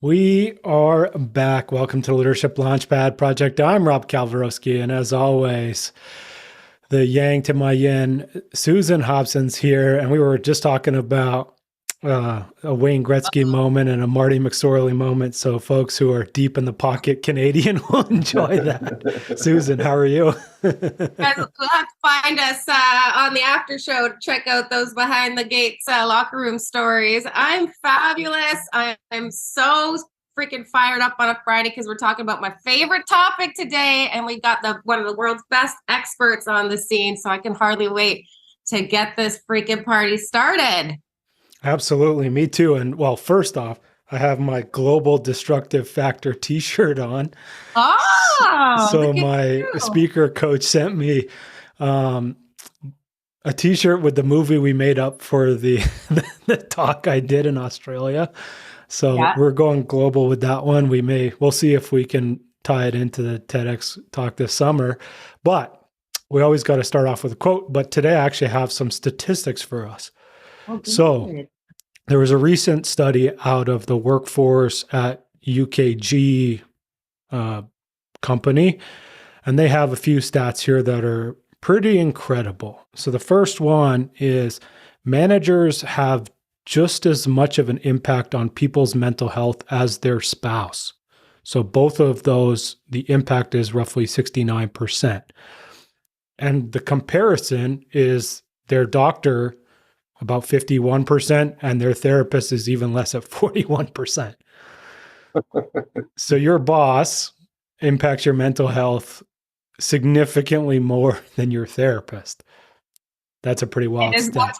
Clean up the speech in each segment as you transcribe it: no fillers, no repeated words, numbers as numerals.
We are back. Welcome to the Leadership Launchpad Project. I'm Rob Kalwarowsky, and as always, the yang to my yin, Susan Hobson's here, and we were just talking about a Wayne Gretzky moment and a Marty McSorley moment, so folks who are deep in the pocket Canadian will enjoy that. Susan, how are you? Guys will have to find us on the after show to check out those behind the gates locker room stories. I'm fabulous. I'm so freaking fired up on a Friday because we're talking about my favorite topic today, and we got one of the world's best experts on the scene, so I can hardly wait to get this freaking party started. Absolutely, me too. And well, first off, I have my Global Destructive Factor t-shirt on. Oh, so my speaker coach sent me a t-shirt with the movie we made up for the talk I did in Australia. So we're going global with that one. We'll see if we can tie it into the TEDx talk this summer, but we always got to start off with a quote. But today I actually have some statistics for us. So there was a recent study out of the workforce at UKG company, and they have a few stats here that are pretty incredible. So the first one is managers have just as much of an impact on people's mental health as their spouse. So both of those, the impact is roughly 69%. And the comparison is their doctor about 51%, and their therapist is even less at 41%. So your boss impacts your mental health significantly more than your therapist. That's a pretty wild stat.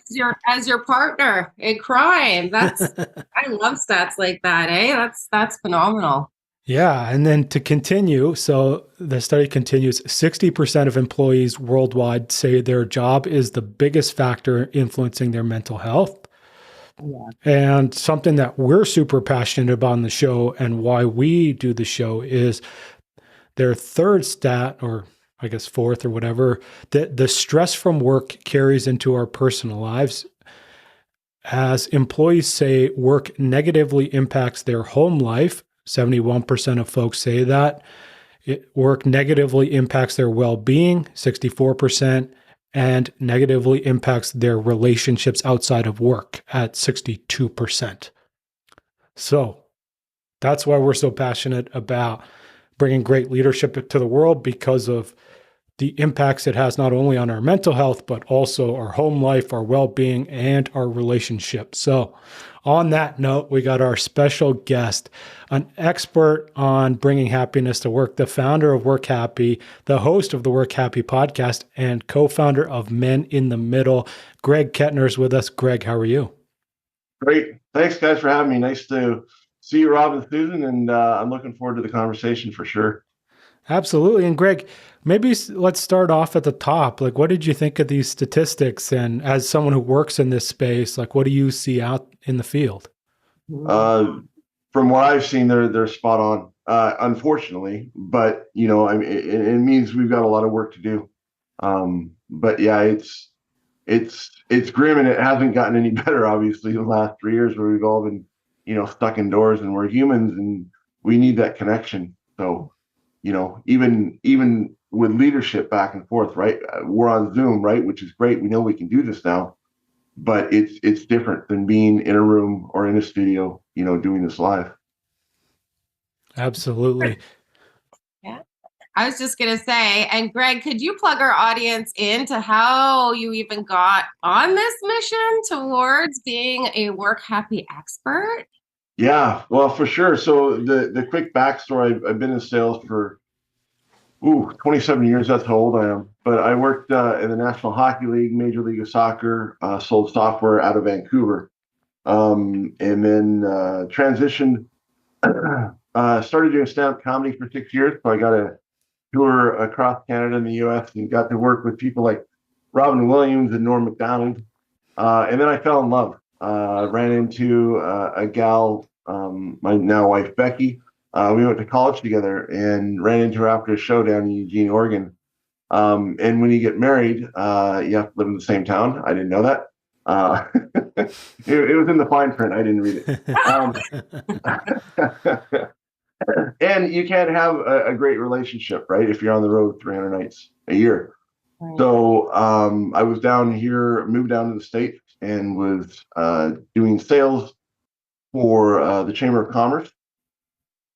As your partner in crime. I love stats like that, eh? That's phenomenal. Yeah. And then to continue, so the study continues, 60% of employees worldwide say their job is the biggest factor influencing their mental health. Yeah. And something that we're super passionate about on the show and why we do the show is their third stat, or I guess fourth or whatever, that the stress from work carries into our personal lives. As employees say, work negatively impacts their home life. 71% of folks say that. Work negatively impacts their well-being, 64%, and negatively impacts their relationships outside of work at 62%. So that's why we're so passionate about bringing great leadership to the world, because of the impacts it has not only on our mental health, but also our home life, our well-being, and our relationships. So on that note, we got our special guest, an expert on bringing happiness to work, the founder of WorkHappy, the host of the WorkHappy Podcast, and co-founder of Men in the Middle. Greg Kettner is with us. Greg, how are you? Great. Thanks, guys, for having me. Nice to see you, Rob and Susan, and I'm looking forward to the conversation for sure. Absolutely. And Greg, maybe let's start off at the top. Like, what did you think of these statistics? And as someone who works in this space, like, what do you see out in the field? From what I've seen, they're spot on, unfortunately. But, I mean, it means we've got a lot of work to do. But yeah, it's grim, and it hasn't gotten any better, obviously, in the last 3 years, where we've all been, stuck indoors, and we're humans and we need that connection. So, even with leadership back and forth, right? We're on Zoom, right? Which is great. We know we can do this now, but it's different than being in a room or in a studio, doing this live. Absolutely. Yeah. I was just going to say, and Greg, could you plug our audience into how you even got on this mission towards being a WorkHappy expert? Yeah, well, for sure. So the quick backstory, I've been in sales for 27 years. That's how old I am. But I worked in the National Hockey League, Major League of Soccer, sold software out of Vancouver, and then transitioned, started doing stand-up comedy for 6 years. So I got a tour across Canada and the U.S. and got to work with people like Robin Williams and Norm Macdonald. And then I fell in love. Ran into a gal, my now wife, Becky. We went to college together and ran into her after a show down in Eugene, Oregon. And when you get married, you have to live in the same town. I didn't know that. It was in the fine print. I didn't read it. And you can't have a great relationship, right, if you're on the road 300 nights a year. Right. So I was down here, moved down to the States, and was doing sales for the Chamber of Commerce.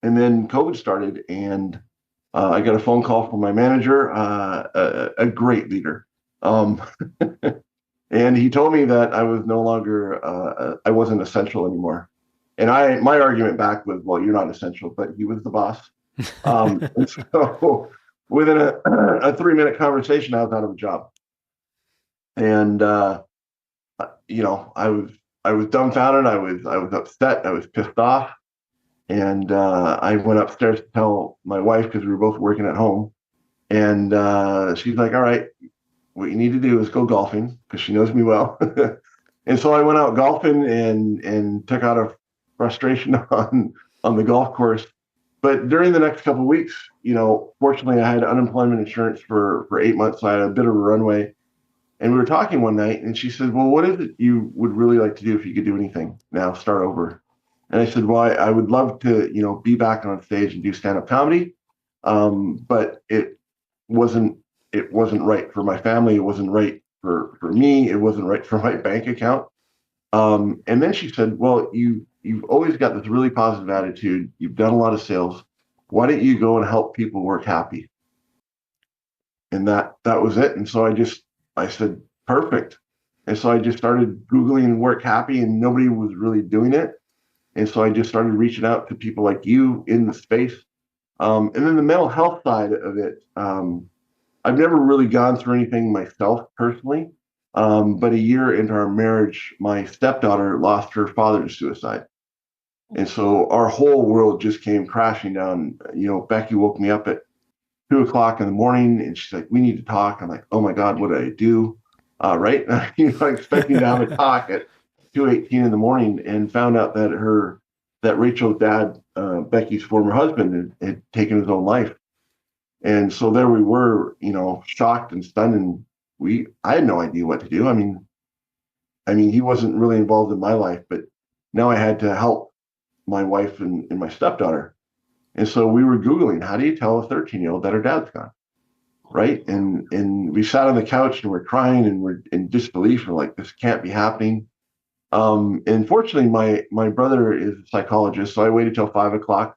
And then COVID started, and I got a phone call from my manager, a great leader. And he told me that I was no longer, I wasn't essential anymore. And my argument back was, well, you're not essential, but he was the boss. And so within a 3-minute conversation, I was out of a job. And, you know, I was dumbfounded. I was upset. I was pissed off. And I went upstairs to tell my wife, because we were both working at home. And she's like, all right, what you need to do is go golfing, because she knows me well. And so I went out golfing and took out a frustration on the golf course. But during the next couple of weeks, you know, fortunately, I had unemployment insurance for 8 months. So I had a bit of a runway. And we were talking one night, and she said, well, what is it you would really like to do if you could do anything now, start over? And I said, well, I would love to, you know, be back on stage and do stand-up comedy. But it wasn't right for my family. It wasn't right for me. It wasn't right for my bank account. And then she said, well, you've always got this really positive attitude. You've done a lot of sales. Why don't you go and help people work happy? And that was it. And so I said, perfect. And so I just started Googling WorkHappy, and nobody was really doing it. And so I just started reaching out to people like you in the space. And then the mental health side of it, I've never really gone through anything myself personally. But a year into our marriage, my stepdaughter lost her father to suicide. And so our whole world just came crashing down. You know, Becky woke me up at 2:00 in the morning, and she's like, we need to talk. I'm like, oh my God, what did I do? Right. You know, expecting to have a talk at 2:18 in the morning, and found out that Rachel's dad, Becky's former husband, had taken his own life. And so there we were, you know, shocked and stunned, and I had no idea what to do. I mean, he wasn't really involved in my life, but now I had to help my wife and my stepdaughter. And so we were Googling, how do you tell a 13-year-old that her dad's gone? Right. And we sat on the couch and we're crying and we're in disbelief. We're like, this can't be happening. And fortunately, my brother is a psychologist. So I waited till 5:00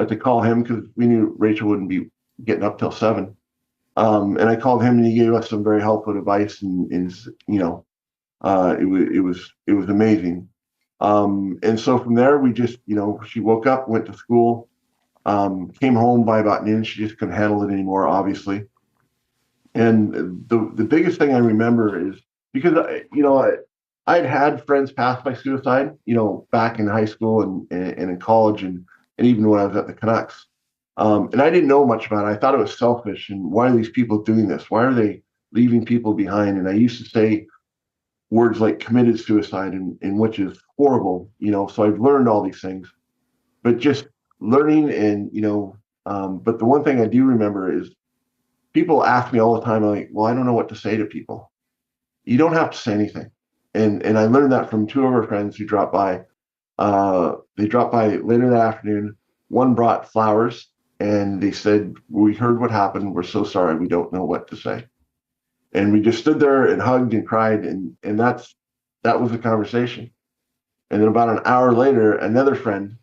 to call him, because we knew Rachel wouldn't be getting up till 7. And I called him, and he gave us some very helpful advice, and you know, it was amazing. And so from there, we just, you know, she woke up, went to school, came home by about noon. She just couldn't handle it anymore, obviously. And the biggest thing I remember is, because I'd had friends pass by suicide, you know, back in high school and in college, and even when I was at the Canucks. And I didn't know much about it. I thought it was selfish, and why are these people doing this? Why are they leaving people behind? And I used to say words like committed suicide, and which is horrible, you know. So I've learned all these things, but just learning, and, you know, but the one thing I do remember is people ask me all the time, like, well, I don't know what to say to people. You don't have to say anything. And I learned that from 2 of our friends who dropped by. They dropped by later that afternoon. One brought flowers, and they said, we heard what happened. We're so sorry. We don't know what to say. And we just stood there and hugged and cried. And that was the conversation. And then about an hour later, another friend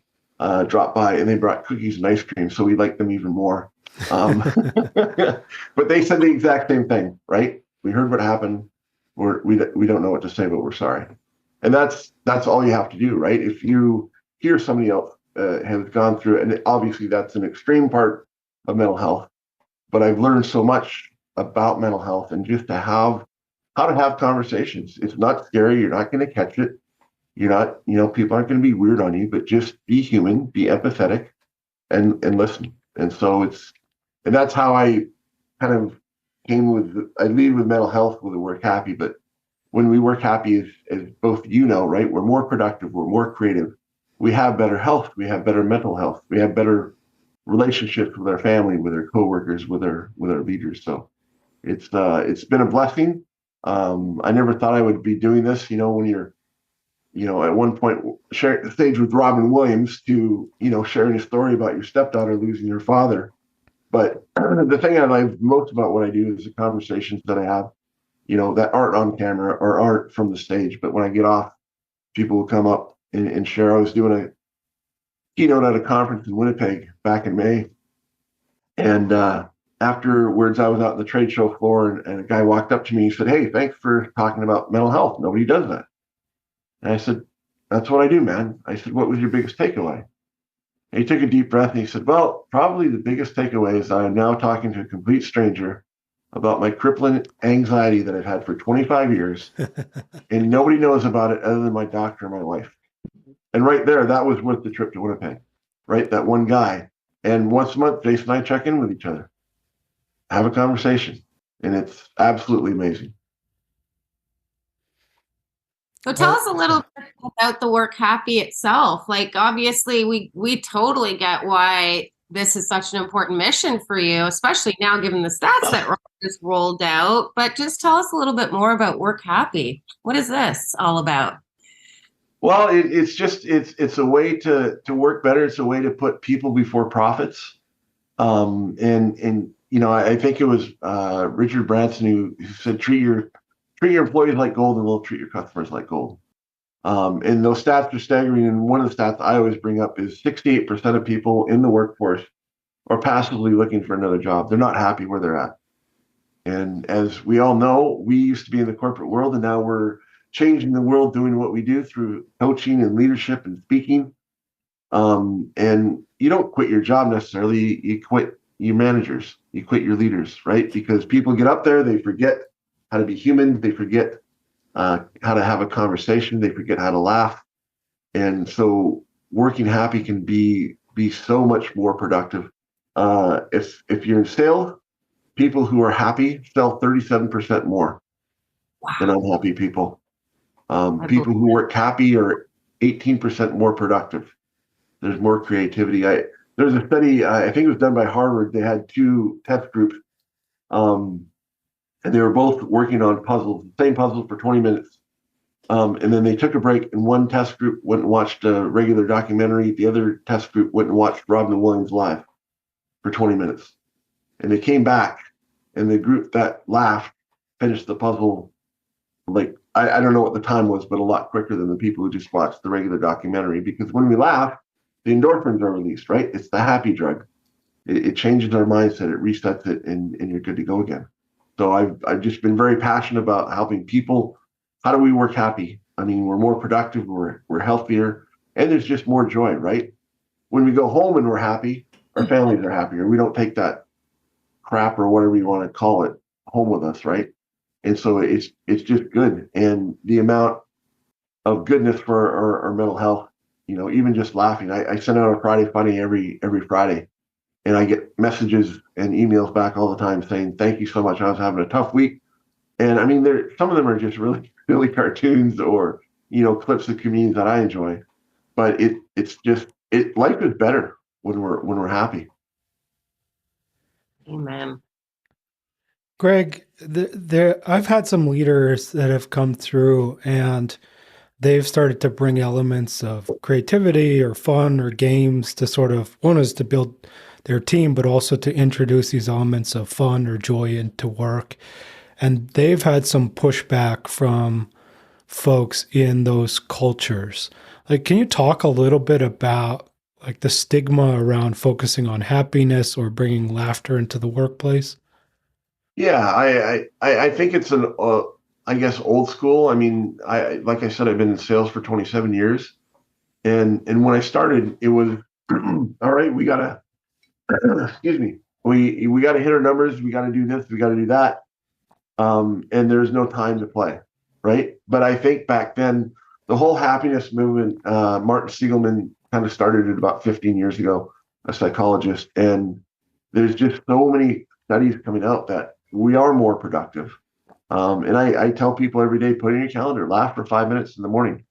dropped by, and they brought cookies and ice cream. So we liked them even more. But they said the exact same thing, right? We heard what happened. We don't know what to say, but we're sorry. And that's all you have to do, right? If you hear somebody else has gone through it, and obviously that's an extreme part of mental health, but I've learned so much about mental health, and just how to have conversations. It's not scary. You're not going to catch it. You're not, you know, people aren't going to be weird on you, but just be human, be empathetic, and listen. And so and that's how I kind of I lead with mental health with the WorkHappy, but when we work happy, as both you know, right, we're more productive, we're more creative, we have better health, we have better mental health, we have better relationships with our family, with our coworkers, with our leaders. So it's been a blessing. I never thought I would be doing this. You know, when you're at one point sharing the stage with Robin Williams to, sharing a story about your stepdaughter losing her father. But the thing I like most about what I do is the conversations that I have, that aren't on camera or aren't from the stage. But when I get off, people will come up and share. I was doing a keynote at a conference in Winnipeg back in May. And afterwards, I was out on the trade show floor, and a guy walked up to me and said, "Hey, thanks for talking about mental health. Nobody does that." And I said, "That's what I do, man." I said, "What was your biggest takeaway?" And he took a deep breath and he said, "Well, probably the biggest takeaway is I am now talking to a complete stranger about my crippling anxiety that I've had for 25 years, and nobody knows about it other than my doctor and my wife." And right there, that was worth the trip to Winnipeg, right? That one guy. And once a month, Jason and I check in with each other, have a conversation, and it's absolutely amazing. So tell us a little bit about the WorkHappy itself. Like, obviously, we totally get why this is such an important mission for you, especially now given the stats that Rob just rolled out. But just tell us a little bit more about WorkHappy. What is this all about? Well, it's a way to work better. It's a way to put people before profits. I think it was Richard Branson who said, treat your employees like gold, and we'll treat your customers like gold. And those stats are staggering. And one of the stats I always bring up is 68% of people in the workforce are passively looking for another job. They're not happy where they're at. And as we all know, we used to be in the corporate world, and now we're changing the world doing what we do through coaching and leadership and speaking. And you don't quit your job necessarily. You quit your managers. You quit your leaders, right? Because people get up there, they forget how to be human. They forget how to have a conversation. They forget how to laugh. And so working happy can be so much more productive. If you're in sales, people who are happy sell 37% more than unhappy people. People who work happy are 18% more productive. There's more creativity. There's a study, I think it was done by Harvard. They had two test groups, and they were both working on puzzles, the same puzzles for 20 minutes. And then they took a break, and one test group went and watched a regular documentary. The other test group went and watched Robin Williams live for 20 minutes. And they came back, and the group that laughed finished the puzzle like, I don't know what the time was, but a lot quicker than the people who just watched the regular documentary. Because when we laugh, the endorphins are released, right? It's the happy drug. It changes our mindset, it resets it, and you're good to go again. So I've just been very passionate about helping people. How do we work happy? I mean, we're more productive, we're healthier, and there's just more joy, right? When we go home and we're happy, our families are happier. We don't take that crap or whatever you want to call it home with us, right? And so it's just good. And the amount of goodness for our mental health, even just laughing. I send out a Friday Funny every Friday, and I get messages and emails back all the time saying, "Thank you so much. I was having a tough week." And I mean, some of them are just really, really cartoons or, clips of comedians that I enjoy. But life is better when we're happy. Amen. Greg, I've had some leaders that have come through, and they've started to bring elements of creativity or fun or games to sort of, one is to build their team, but also to introduce these elements of fun or joy into work. And they've had some pushback from folks in those cultures. Like, can you talk a little bit about like the stigma around focusing on happiness or bringing laughter into the workplace? Yeah, I think it's I guess old school. I mean, like I said, I've been in sales for 27 years, and when I started, it was all right. We gotta excuse me. We gotta hit our numbers. We gotta do this. We gotta do that. And there's no time to play, right? But I think back then, the whole happiness movement, Martin Siegelman kind of started it about 15 years ago, a psychologist, and there's just so many studies coming out that we are more productive. And I tell people every day, put in your calendar, laugh for 5 minutes in the morning.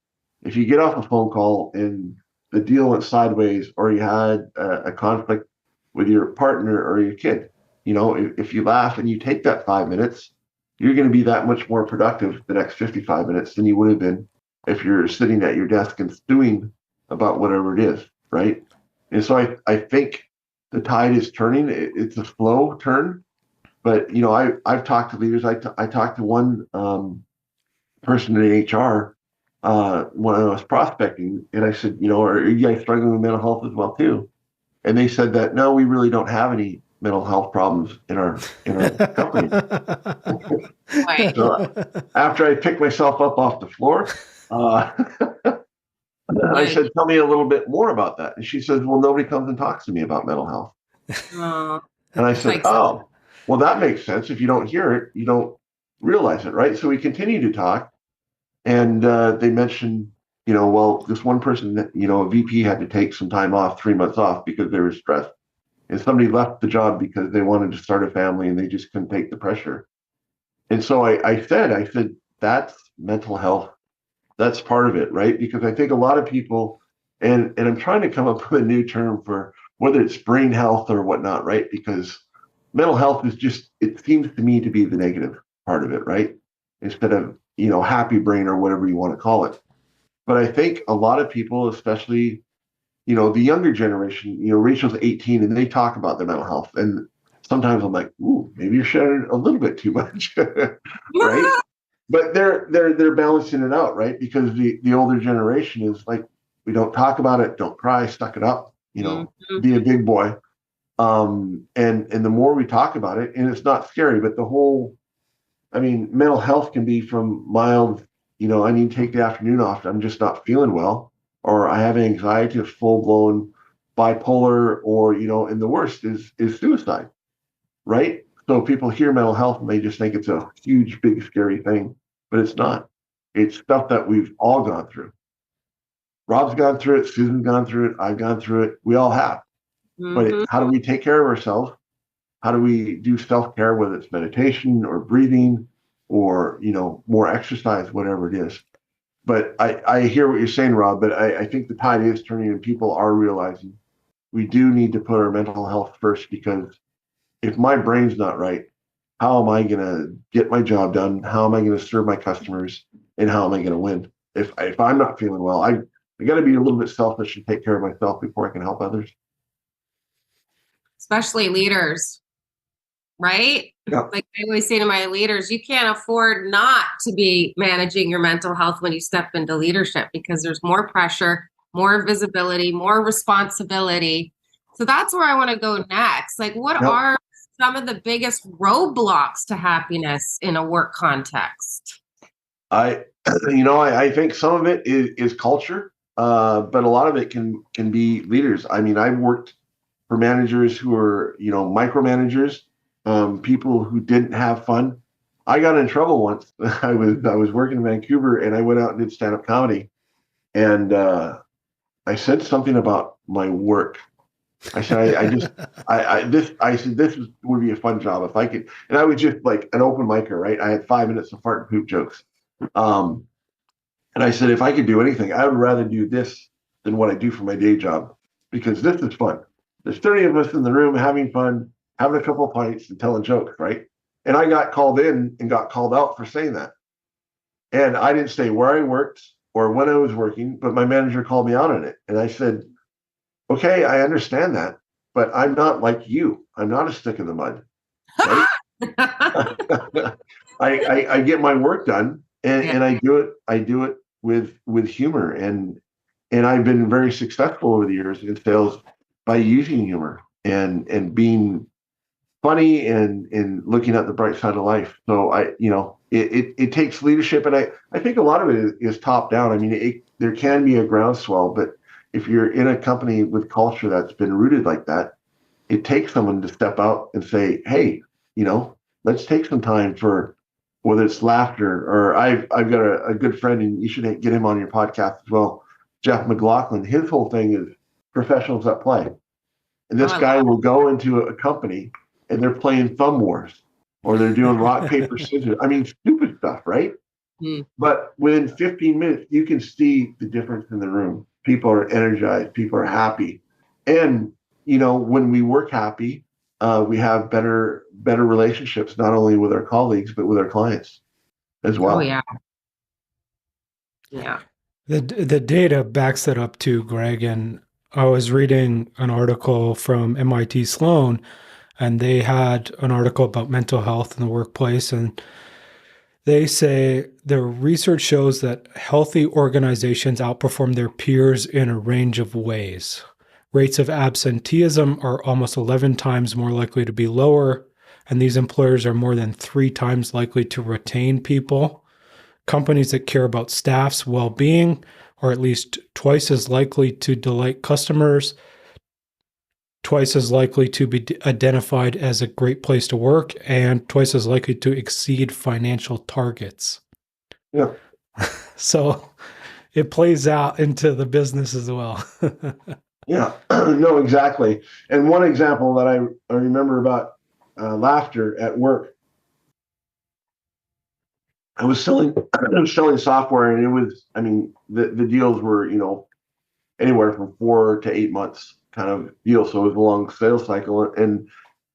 If you get off a phone call and the deal went sideways, or you had a conflict with your partner or your kid, if you laugh and you take that 5 minutes, you're going to be that much more productive the next 55 minutes than you would have been if you're sitting at your desk and stewing about whatever it is, right? And so I think the tide is turning. It's a slow turn, but I've talked to leaders. I talked to one person in HR when I was prospecting, and I said, are you guys struggling with mental health as well too? And they said that no, we really don't have any mental health problems in our company. Right. So after I picked myself up off the floor, I said, tell me a little bit more about that. And she says, well, nobody comes and talks to me about mental health. And I said, oh, well, that makes sense. If you don't hear it, you don't realize it, right? So we continue to talk. And they mentioned, well, this one person, a VP had to take some time off, 3 months off because they were stressed. And somebody left the job because they wanted to start a family and they just couldn't take the pressure. And so I said, that's mental health. That's part of it, right? Because I think a lot of people, and I'm trying to come up with a new term for whether it's brain health or whatnot, right? Because mental health is just, it seems to me to be the negative part of it, right? Instead of, happy brain or whatever you want to call it. But I think a lot of people, especially, the younger generation, Rachel's 18 and they talk about their mental health. And sometimes I'm like, ooh, maybe you're sharing a little bit too much, right? But they're balancing it out, right? Because the older generation is like, we don't talk about it, don't cry, suck it up, be a big boy. And the more we talk about it, and it's not scary, but mental health can be from mild, I need to take the afternoon off, I'm just not feeling well, or I have anxiety of full-blown bipolar, or, and the worst is suicide, right? So people hear mental health and they just think it's a huge, big, scary thing, but it's not. It's stuff that we've all gone through. Rob's gone through it, Susan's gone through it, I've gone through it, we all have. But how do we take care of ourselves? How do we do self-care, whether it's meditation or breathing or, more exercise, whatever it is. But I hear what you're saying, Rob, but I think the tide is turning and people are realizing we do need to put our mental health first, because if my brain's not right, how am I going to get my job done? How am I going to serve my customers? And how am I going to win? If I'm not feeling well, I got to be a little bit selfish and take care of myself before I can help others. Especially leaders, right? Yeah. Like I always say to my leaders, you can't afford not to be managing your mental health when you step into leadership, because there's more pressure, more visibility, more responsibility. So that's where I want to go next. Like, what are some of the biggest roadblocks to happiness in a work context? I think some of it is culture, but a lot of it can be leaders. I've worked for managers who are, micromanagers, people who didn't have fun. I got in trouble once. I was working in Vancouver and I went out and did stand-up comedy, and I said something about my work. I said, this would be a fun job if I could. And I was just like an open micer, right? I had 5 minutes of fart and poop jokes. And I said, if I could do anything, I would rather do this than what I do for my day job, because this is fun. There's 30 of us in the room having fun, having a couple of pints and telling jokes, right? And I got called in and got called out for saying that. And I didn't say where I worked or when I was working, but my manager called me out on it. And I said, okay, I understand that, but I'm not like you. I'm not a stick in the mud. Right? I get my work done, and I do it with humor, and I've been very successful over the years in sales by using humor and being funny and looking at the bright side of life. So it takes leadership, and I think a lot of it is top down. There can be a groundswell, but if you're in a company with culture that's been rooted like that, it takes someone to step out and say, hey, let's take some time for, whether it's laughter, or I've got a good friend, and you should get him on your podcast as well, Jeff McLaughlin. His whole thing is professionals that play. And this guy will go into a company and they're playing thumb wars, or they're doing rock, paper, scissors. Stupid stuff, right? But within 15 minutes, you can see the difference in the room. People are energized. People are happy. And, when we work happy, we have better relationships, not only with our colleagues, but with our clients as well. Oh, yeah. Yeah. The data backs that up too, Greg. And I was reading an article from MIT Sloan, and they had an article about mental health in the workplace. And they say the research shows that healthy organizations outperform their peers in a range of ways. Rates of absenteeism are almost 11 times more likely to be lower, and these employers are more than 3 times likely to retain people. Companies that care about staff's well-being are at least twice as likely to delight customers, twice as likely to be identified as a great place to work, and twice as likely to exceed financial targets. Yeah. So it plays out into the business as well. Yeah, no, exactly. And one example that I remember about laughter at work, I was selling software, and it was, I mean, the deals were, anywhere from 4 to 8 months kind of deal. So it was a long sales cycle. And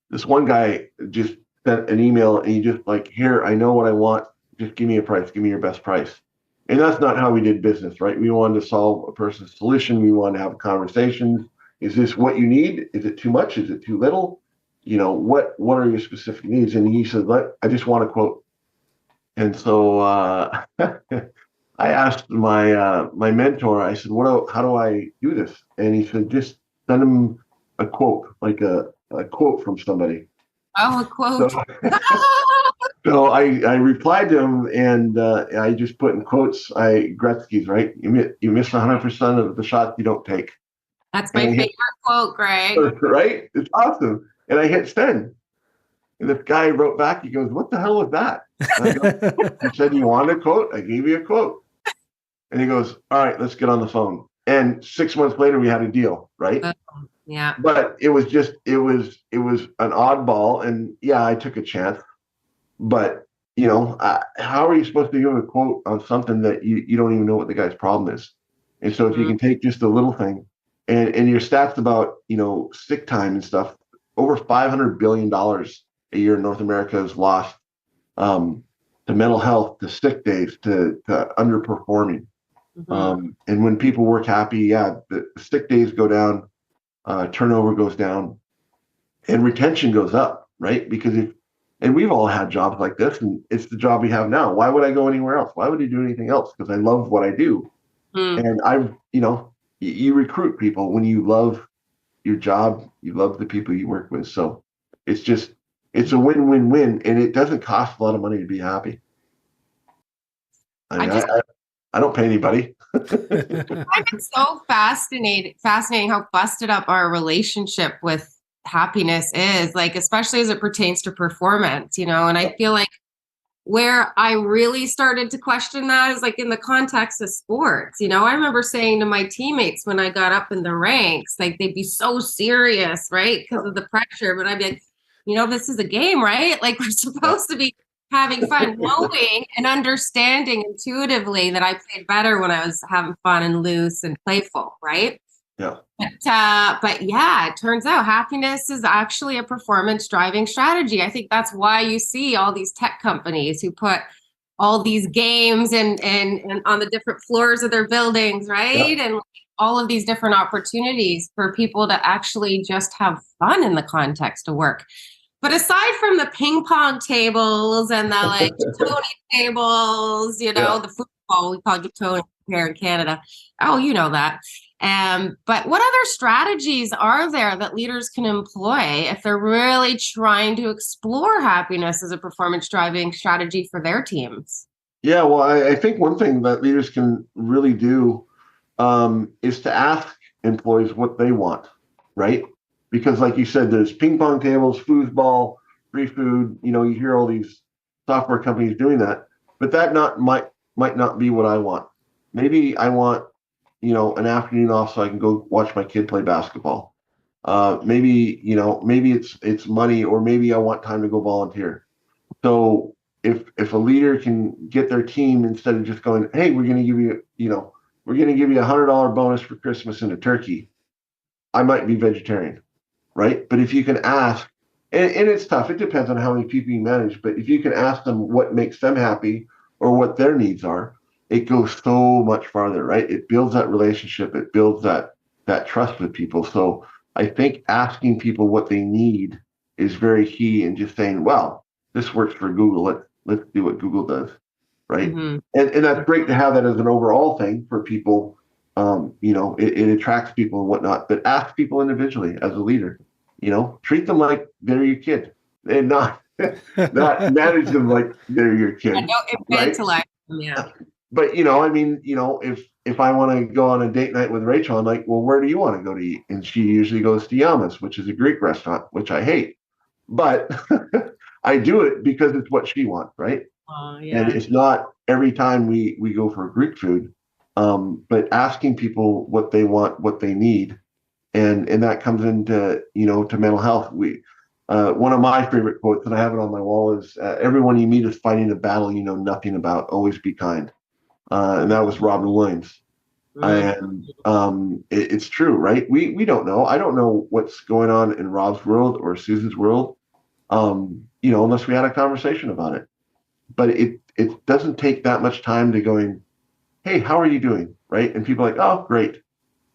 this one guy just sent an email, and he just like, here, I know what I want. Just give me a price. Give me your best price. And that's not how we did business, right? We wanted to solve a person's solution. We wanted to have conversations. Is this what you need? Is it too much? Is it too little? What are your specific needs? And he said, I just want a quote. And so I asked my mentor, I said, how do I do this? And he said, just send him a quote, like a quote from somebody. Oh, a quote. So I replied to him, and I just put in quotes, Gretzky's, right? You miss 100% of the shots you don't take. That's my favorite quote, Greg. Right? It's awesome. And I hit send. And this guy wrote back, he goes, what the hell was that? And I go, you said you wanted a quote? I gave you a quote. And he goes, all right, let's get on the phone. And 6 months later, we had a deal, right? Yeah. But it was an oddball. And yeah, I took a chance. But, how are you supposed to give a quote on something that you don't even know what the guy's problem is? And so if you can take just a little thing, and your stats about, sick time and stuff, over $500 billion a year in North America is lost to mental health, to sick days, to underperforming. Mm-hmm. And when people work happy, the sick days go down, turnover goes down, and retention goes up, right? Because and we've all had jobs like this, and it's the job we have now. Why would I go anywhere else? Why would I do anything else? Because I love what I do. And you recruit people when you love your job, you love the people you work with. So it's a win-win-win, and it doesn't cost a lot of money to be happy. I don't pay anybody. I find it so fascinating how busted up our relationship with happiness is, like, especially as it pertains to performance, and I feel like where I really started to question that is like in the context of sports. I remember saying to my teammates when I got up in the ranks, like, they'd be so serious, right? Because of the pressure. But I'd be like, this is a game, right? Like, we're supposed to be having fun, knowing and understanding intuitively that I played better when I was having fun and loose and playful, right? Yeah. But yeah, it turns out happiness is actually a performance driving strategy. I think that's why you see all these tech companies who put all these games and on the different floors of their buildings, right? Yeah. And all of these different opportunities for people to actually just have fun in the context of work. But aside from the ping pong tables and the Tony tables, the football, we call it Tony here in Canada. Oh, you know that. But what other strategies are there that leaders can employ if they're really trying to explore happiness as a performance driving strategy for their teams? Yeah, well, I think one thing that leaders can really do is to ask employees what they want, right? Because like you said, there's ping pong tables, foosball, free food. You hear all these software companies doing that, but that might not be what I want. Maybe I want an afternoon off so I can go watch my kid play basketball. Maybe it's money, or maybe I want time to go volunteer. So if a leader can get their team, instead of just going, hey, we're going to give you $100 bonus for Christmas and a turkey, I might be vegetarian, right? But if you can ask, and it's tough, it depends on how many people you manage, but if you can ask them what makes them happy or what their needs are, it goes so much farther, right? It builds that relationship. It builds that trust with people. So I think asking people what they need is very key, and just saying, well, this works for Google. Let's do what Google does, right? Mm-hmm. And that's great to have that as an overall thing for people. It attracts people and whatnot, but ask people individually as a leader, treat them like they're your kid, and not manage them like they're your kid, Don't right? infantilize them, yeah. But if I want to go on a date night with Rachel, I'm like, well, where do you want to go to eat? And she usually goes to Yama's, which is a Greek restaurant, which I hate, but I do it because it's what she wants, right? Yeah. And it's not every time we go for Greek food, but asking people what they want, what they need, and that comes into to mental health. One of my favorite quotes, and I have it on my wall, is everyone you meet is fighting a battle you know nothing about. Always be kind. And that was Robin Williams. And it's true, right? We don't know. I don't know what's going on in Rob's world or Susan's world, unless we had a conversation about it. But it doesn't take that much time to going, hey, how are you doing? Right? And people are like, oh, great.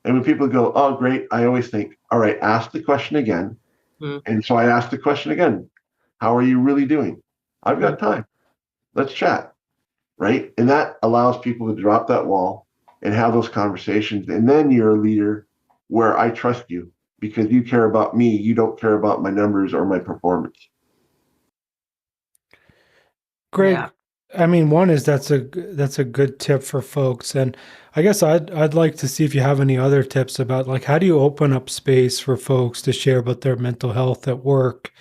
And when people go, oh, great, I always think, all right, ask the question again. And so I ask the question again, how are you really doing? I've got time. Let's chat. Right? And that allows people to drop that wall and have those conversations. And then you're a leader where I trust you because you care about me. You don't care about my numbers or my performance. Greg, Yeah. I mean, one is that's a good tip for folks, and I guess I'd like to see if you have any other tips about, like, how do you open up space for folks to share about their mental health at work?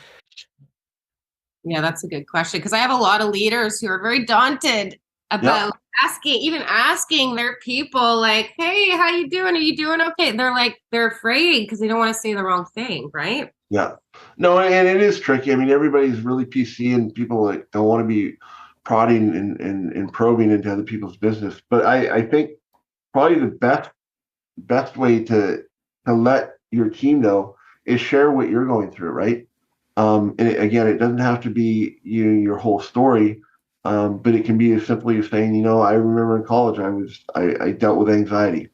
Yeah, that's a good question, because I have a lot of leaders who are very daunted about asking their people, like, hey, how you doing? Are you doing okay? They're afraid because they don't want to say the wrong thing, right? Yeah. No, and it is tricky. I mean, everybody's really PC, and people like don't want to be prodding and probing into other people's business. But I think probably the best way to let your team know is share what you're going through, right? And again, it doesn't have to be your whole story, but it can be as simply as saying, I remember in college I dealt with anxiety,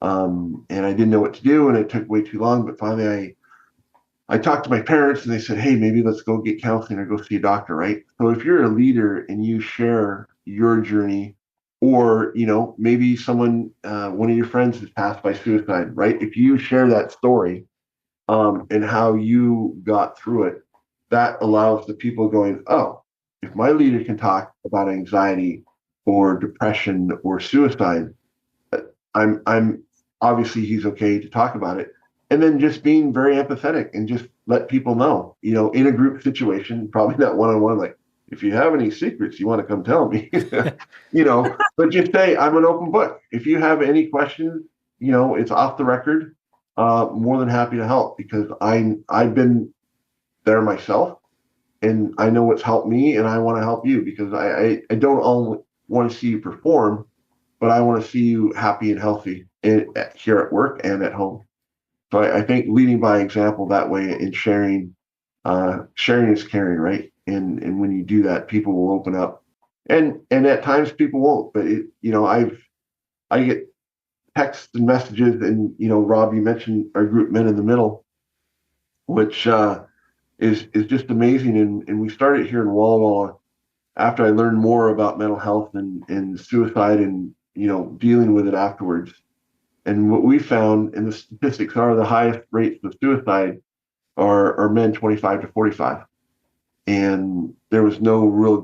and I didn't know what to do, and it took way too long. But finally, I talked to my parents, and they said, hey, maybe let's go get counseling or go see a doctor, right? So if you're a leader and you share your journey, or, maybe someone, one of your friends has passed by suicide, right? If you share that story, and how you got through it, that allows the people going, oh, if my leader can talk about anxiety or depression or suicide, I'm obviously he's okay to talk about it. And then just being very empathetic and just let people know, in a group situation, probably not one-on-one, like, if you have any secrets you want to come tell me, but just say, I'm an open book. If you have any questions, it's off the record. More than happy to help, because I've been there myself, and I know what's helped me, and I want to help you, because I don't only want to see you perform, but I want to see you happy and healthy here at work and at home. So I think leading by example that way, and sharing is caring, right? And when you do that, people will open up, and at times people won't. But I get texts and messages, and Rob, you mentioned our group Men in the Middle, which is just amazing. And we started here in Walla Walla after I learned more about mental health and suicide, and dealing with it afterwards. And what we found, and the statistics are, the highest rates of suicide are men 25 to 45. And there was no real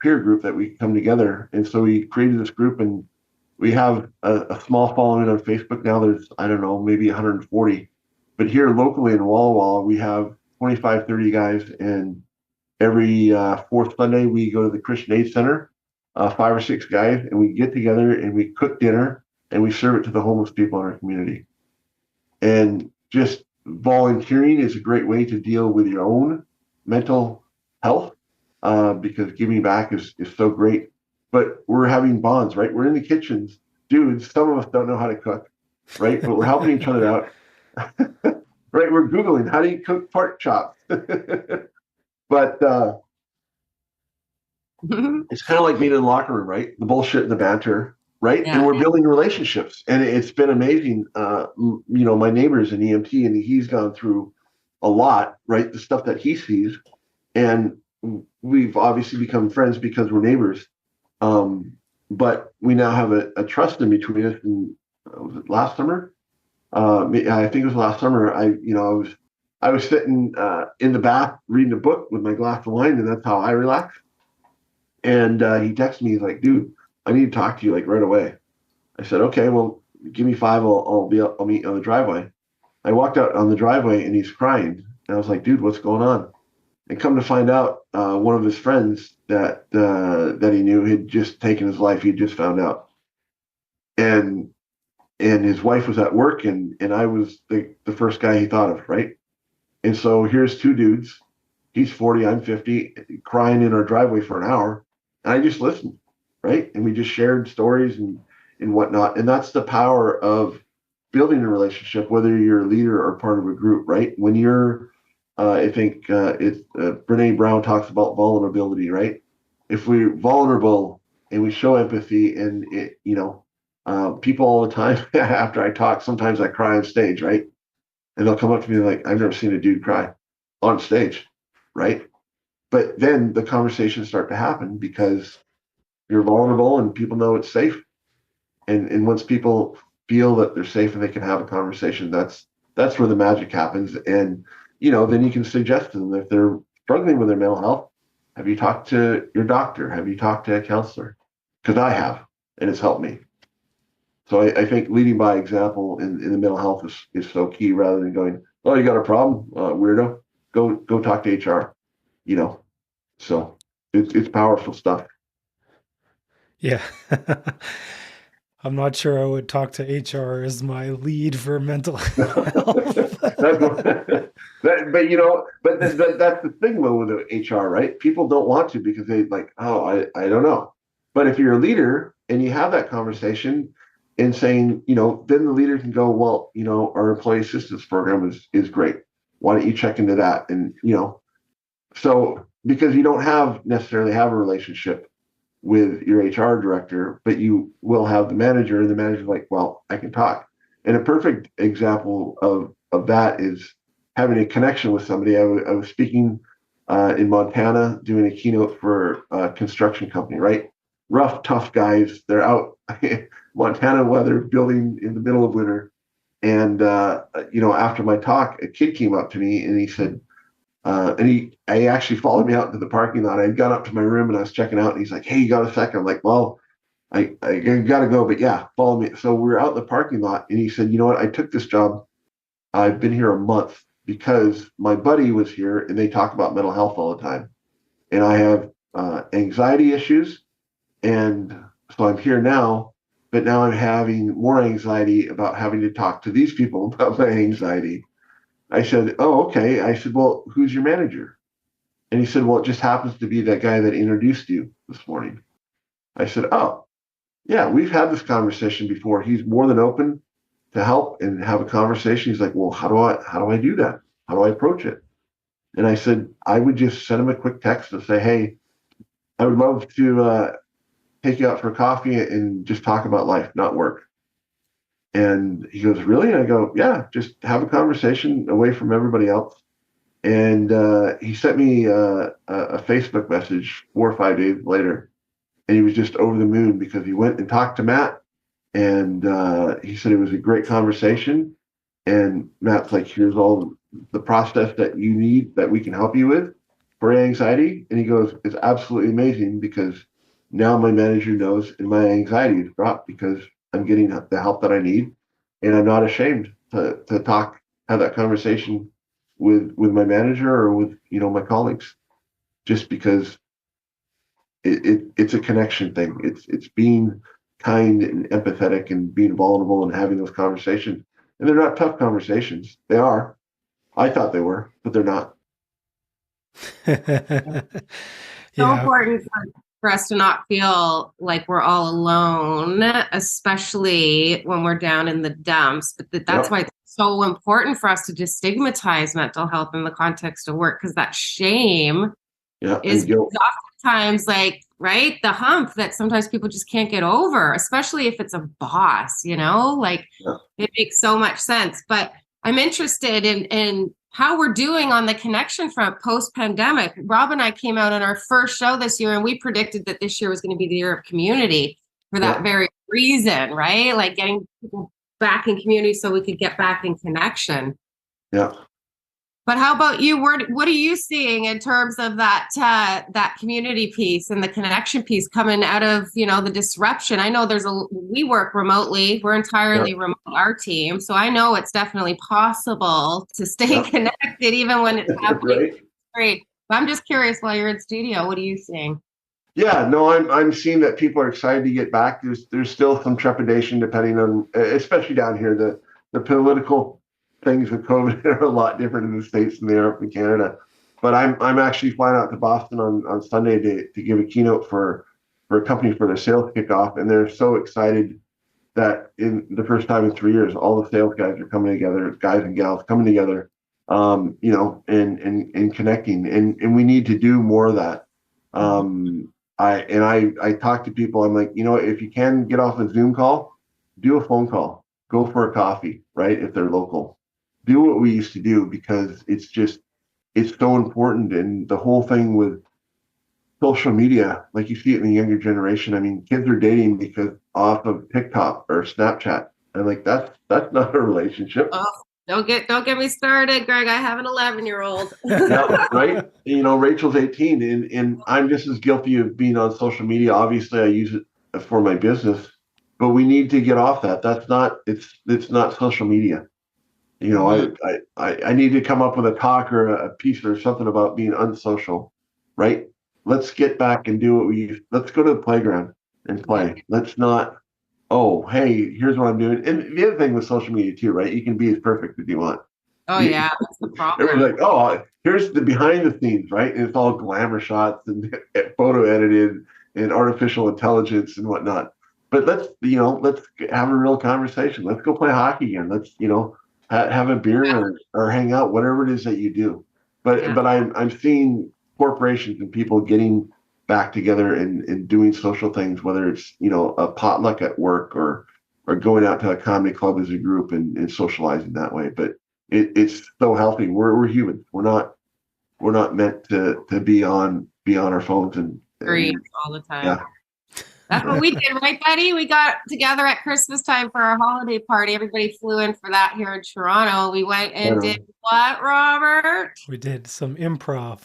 peer group that we come together. And so we created this group, and we have a small following on Facebook now. There's, I don't know, maybe 140. But here locally in Walla Walla, we have 25, 30 guys. And every fourth Sunday, we go to the Christian Aid Center, 5 or 6 guys, and we get together and we cook dinner, and we serve it to the homeless people in our community. And just volunteering is a great way to deal with your own mental health, because giving back is so great. But we're having bonds, right? We're in the kitchens. Dudes, some of us don't know how to cook, right? But we're helping each other out. Right? We're Googling, how do you cook pork chops? But it's kind of like being in the locker room, right? The bullshit and the banter. right? Yeah. And we're building relationships, and it's been amazing. My neighbor's an EMT, and he's gone through a lot, right? The stuff that he sees, and we've obviously become friends because we're neighbors. But we now have a trust in between us. And was it last summer? I think it was last summer. I was sitting in the bath reading a book with my glass of wine, and that's how I relax. And he texted me, he's like, "Dude, I need to talk to you like right away." I said, "Okay, well, give me 5. I'll meet you on the driveway." I walked out on the driveway, and he's crying. And I was like, "Dude, what's going on?" And come to find out, one of his friends that he knew had just taken his life. He just found out, and his wife was at work, and I was the first guy he thought of, right? And so here's two dudes. He's 40, I'm 50, crying in our driveway for an hour, and I just listened, right? And we just shared stories and whatnot. And that's the power of building a relationship, whether you're a leader or part of a group, right? When you're I think it's Brene Brown talks about vulnerability, right? If we're vulnerable and we show empathy, and people all the time after I talk, sometimes I cry on stage, right? And they'll come up to me like, "I've never seen a dude cry on stage," right? But then the conversations start to happen because you're vulnerable and people know it's safe. And once people feel that they're safe and they can have a conversation, that's where the magic happens. And then you can suggest to them, if they're struggling with their mental health, have you talked to your doctor? Have you talked to a counselor? Because I have, and it's helped me. So I think leading by example in the mental health is so key, rather than going, "Oh, you got a problem, weirdo? Go talk to HR." So it's powerful stuff. Yeah. I'm not sure I would talk to HR as my lead for mental health. But that's the thing though with HR, right? People don't want to because they like, "Oh, I don't know." But if you're a leader and you have that conversation and saying, then the leader can go, "Well, our employee assistance program is great. Why don't you check into that?" And so because you don't necessarily have a relationship with your HR director, but you will have the manager, and the manager's like, "Well, I can talk." And a perfect example of that is having a connection with somebody. I was speaking in Montana, doing a keynote for a construction company, right? Rough, tough guys. They're out Montana weather, building in the middle of winter. And after my talk, a kid came up to me and he said, he actually followed me out into the parking lot. I had gone up to my room and I was checking out, and he's like, "Hey, you got a second?" I'm like, "Well, I gotta go, but yeah, follow me." So we're out in the parking lot, and he said, "You know what? I took this job. I've been here a month because my buddy was here, and they talk about mental health all the time, and I have anxiety issues, and so I'm here now. But now I'm having more anxiety about having to talk to these people about my anxiety." I said, "Oh, okay." I said, "Well, who's your manager?" And he said, "Well, it just happens to be that guy that introduced you this morning." I said, "Oh, yeah, we've had this conversation before. He's more than open to help and have a conversation." He's like, "Well, how do I do that? How do I approach it?" And I said, "I would just send him a quick text and say, 'Hey, I would love to take you out for coffee and just talk about life, not work.'" And he goes, "Really?" And I go, "Yeah, just have a conversation away from everybody else." And he sent me a Facebook message 4 or 5 days later, and he was just over the moon because he went and talked to Matt, and he said it was a great conversation. And Matt's like, "Here's all the process that you need that we can help you with for anxiety." And he goes, "It's absolutely amazing because now my manager knows, and my anxiety has dropped because I'm getting the help that I need, and I'm not ashamed to have that conversation with my manager or with my colleagues, just because it's a connection thing. It's being kind and empathetic and being vulnerable and having those conversations. And they're not tough conversations. They are. I thought they were, but they're not. So important for us to not feel like we're all alone, especially when we're down in the dumps. But that's why it's so important for us to destigmatize mental health in the context of work, because that shame is oftentimes like right? The hump that sometimes people just can't get over, especially if it's a boss, like it makes so much sense. But I'm interested in how we're doing on the connection front post-pandemic. Rob and I came out on our first show this year, and we predicted that this year was going to be the year of community for that very reason, right? Like getting people back in community so we could get back in connection. Yeah. But how about you? What are you seeing in terms of that community piece and the connection piece coming out of, the disruption? I know we work remotely. We're entirely remote, our team. So I know it's definitely possible to stay connected even when it's happening. Right. Great. But I'm just curious, while you're in studio, what are you seeing? Yeah, no, I'm seeing that people are excited to get back. There's still some trepidation depending on, especially down here, the political things with COVID are a lot different in the States than they are up in Canada. But I'm actually flying out to Boston on Sunday to give a keynote for a company for their sales kickoff, and they're so excited that in the first time in 3 years, all the sales guys are coming together, guys and gals coming together, and connecting, and we need to do more of that. I talk to people. I'm like, if you can get off a Zoom call, do a phone call, go for a coffee, right? If they're local, do what we used to do, because it's so important. And the whole thing with social media, like you see it in the younger generation. I mean, kids are dating because off of TikTok or Snapchat. And like, that's not a relationship. Oh, don't get me started, Greg. I have an 11-year-old. Yeah, right. Rachel's 18, and I'm just as guilty of being on social media. Obviously, I use it for my business, but we need to get off that. It's not social media. I need to come up with a talk or a piece or something about being unsocial, right? Let's get back and do what let's go to the playground and play. Let's not, oh, hey, here's what I'm doing. And the other thing with social media too, right? You can be as perfect as you want. Oh yeah, that's the problem. Everybody's like, oh, here's the behind the scenes, right? And it's all glamour shots and photo edited and artificial intelligence and whatnot. But let's have a real conversation. Let's go play hockey again. Let's, have a beer or hang out, whatever it is that you do. But I'm seeing corporations and people getting back together and doing social things, whether it's, a potluck at work or going out to a comedy club as a group and socializing that way. But it's so healthy. We're humans. We're not meant to be on our phones and all the time. Yeah. That's what we did, right, Betty? We got together at Christmas time for our holiday party. Everybody flew in for that here in Toronto. We went and did what, Robert? We did some improv.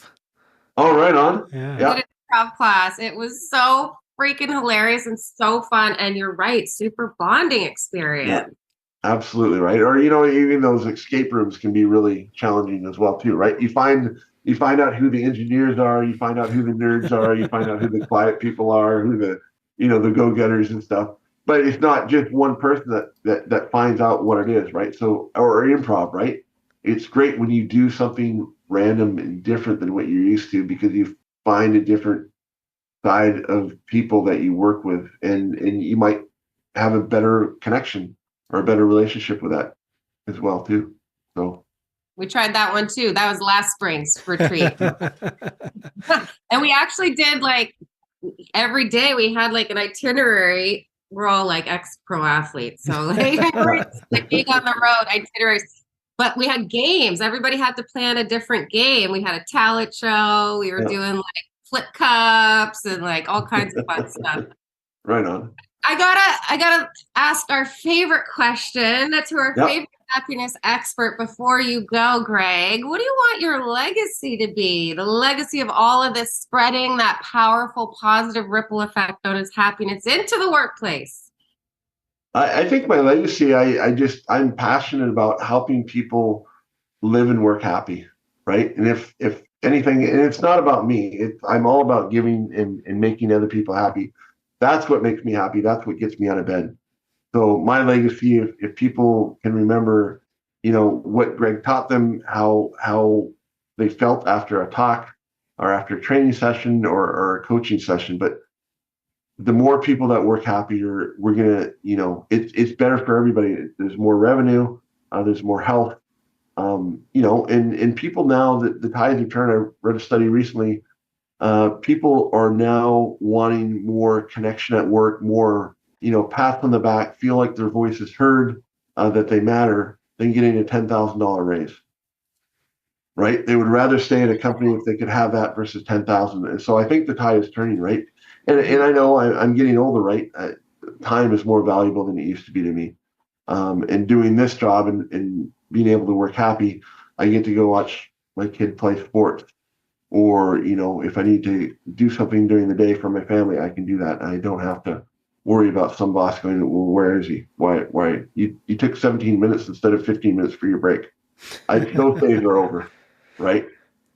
Oh, right on. Yeah. We did an improv class. It was so freaking hilarious and so fun. And you're right, super bonding experience. Yeah, absolutely right. Or, even those escape rooms can be really challenging as well too, right? You find out who the engineers are, you find out who the nerds are, you find out who the quiet people are, who the go-getters and stuff. But it's not just one person that finds out what it is, right? So, or improv, right? It's great when you do something random and different than what you're used to, because you find a different side of people that you work with, and you might have a better connection or a better relationship with that as well too. So we tried that one too. That was last spring's retreat. And we actually did every day we had an itinerary. We're all ex-pro athletes. So being on the road, itineraries. But we had games. Everybody had to plan a different game. We had a talent show. We were doing flip cups and all kinds of fun stuff. Right on. I gotta ask our favorite question to our favorite happiness expert before you go, Greg. What do you want your legacy to be? The legacy of all of this spreading that powerful positive ripple effect known as happiness into the workplace. I think my legacy, I'm passionate about helping people live and work happy, right? And if anything, and it's not about me, I'm all about giving and making other people happy. That's what makes me happy. That's what gets me out of bed. So my legacy, if people can remember, what Greg taught them, how they felt after a talk or after a training session or a coaching session. But the more people that work happier, we're gonna, it's better for everybody. There's more revenue, there's more health, and people now, the tides have turned. I read a study recently. people are now wanting more connection at work, more, pats on the back, feel like their voice is heard, that they matter, than getting a $10,000 raise. Right? They would rather stay at a company if they could have that versus 10,000. And so I think the tide is turning, right? And I know I'm getting older, right? Time is more valuable than it used to be to me. And doing this job and being able to work happy, I get to go watch my kid play sports. Or, if I need to do something during the day for my family, I can do that. I don't have to worry about some boss going, well, where is he? Why? You took 17 minutes instead of 15 minutes for your break. Those days are over, right?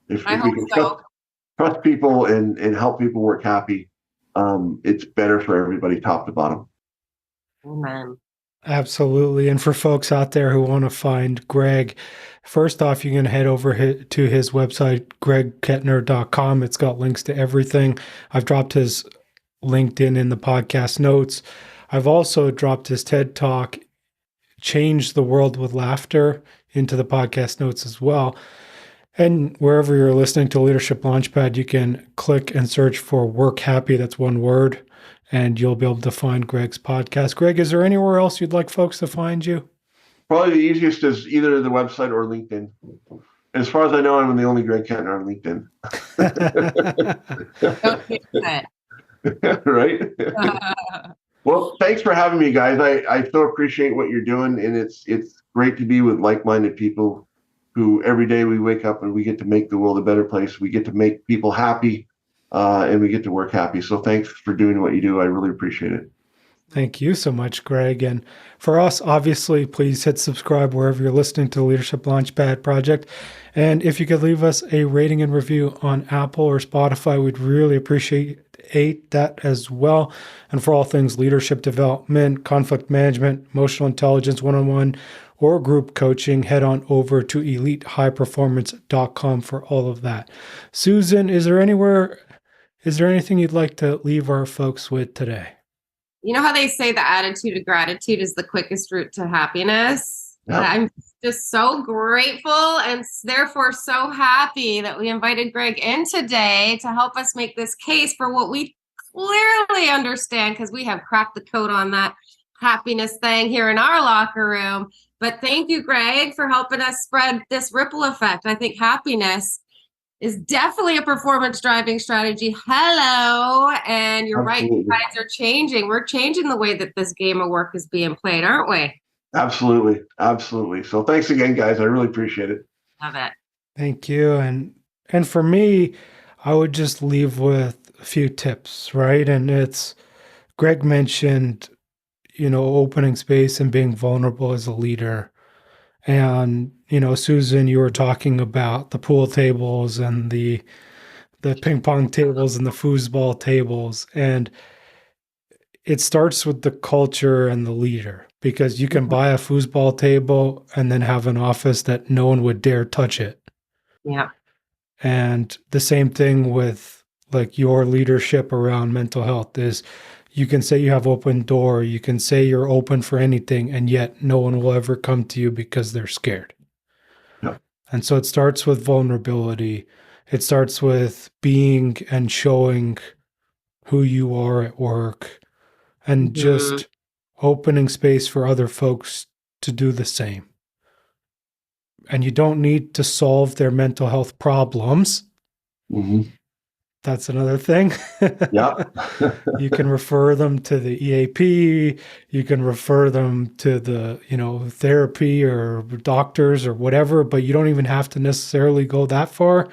If we can trust people and help people work happy, it's better for everybody, top to bottom. Amen. Absolutely. And for folks out there who want to find Greg, first off, you can head over to his website, gregkettner.com. It's got links to everything. I've dropped his LinkedIn in the podcast notes. I've also dropped his TED Talk, Change the World with Laughter, into the podcast notes as well. And wherever you're listening to Leadership Launchpad, you can click and search for WorkHappy. That's one word. And you'll be able to find Greg's podcast. Greg, is there anywhere else you'd like folks to find you? Probably the easiest is either the website or LinkedIn. As far as I know, I'm the only Greg Kettner on LinkedIn. Right? Well, thanks for having me, guys. I so appreciate what you're doing. And it's great to be with like-minded people who every day we wake up and we get to make the world a better place. We get to make people happy. And we get to work happy. So thanks for doing what you do. I really appreciate it. Thank you so much, Greg. And for us, obviously, please hit subscribe wherever you're listening to the Leadership Launchpad Project. And if you could leave us a rating and review on Apple or Spotify, we'd really appreciate that as well. And for all things leadership development, conflict management, emotional intelligence, one-on-one, or group coaching, head on over to elitehighperformance.com for all of that. Susan, is there anything you'd like to leave our folks with today? You know how they say the attitude of gratitude is the quickest route to happiness? Yeah. I'm just so grateful and therefore so happy that we invited Greg in today to help us make this case for what we clearly understand, because we have cracked the code on that happiness thing here in our locker room. But thank you, Greg, for helping us spread this ripple effect. I think happiness is definitely a performance driving strategy. Hello. And you're Absolutely. Right. Tides are changing. We're changing the way that this game of work is being played, aren't we? Absolutely. Absolutely. So thanks again, guys. I really appreciate it. Love it. Thank you. And for me, I would just leave with a few tips, right? And it's, Greg mentioned, opening space and being vulnerable as a leader. And, Susan, you were talking about the pool tables and the ping pong tables and the foosball tables. And it starts with the culture and the leader, because you can buy a foosball table and then have an office that no one would dare touch it. Yeah. And the same thing with like your leadership around mental health is, you can say you have open door, you can say you're open for anything, and yet no one will ever come to you because they're scared. Yeah. And so it starts with vulnerability. It starts with being and showing who you are at work, and just opening space for other folks to do the same. And you don't need to solve their mental health problems. Mm-hmm. That's another thing. Yeah. You can refer them to the EAP. You can refer them to the, therapy or doctors or whatever, but you don't even have to necessarily go that far.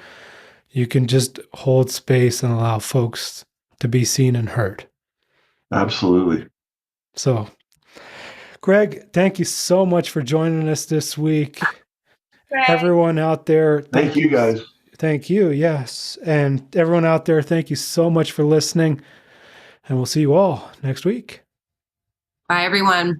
You can just hold space and allow folks to be seen and heard. Absolutely. So, Greg, thank you so much for joining us this week. Greg. Everyone out there, Thank you, guys. Thank you. Yes. And everyone out there, thank you so much for listening. And we'll see you all next week. Bye, everyone.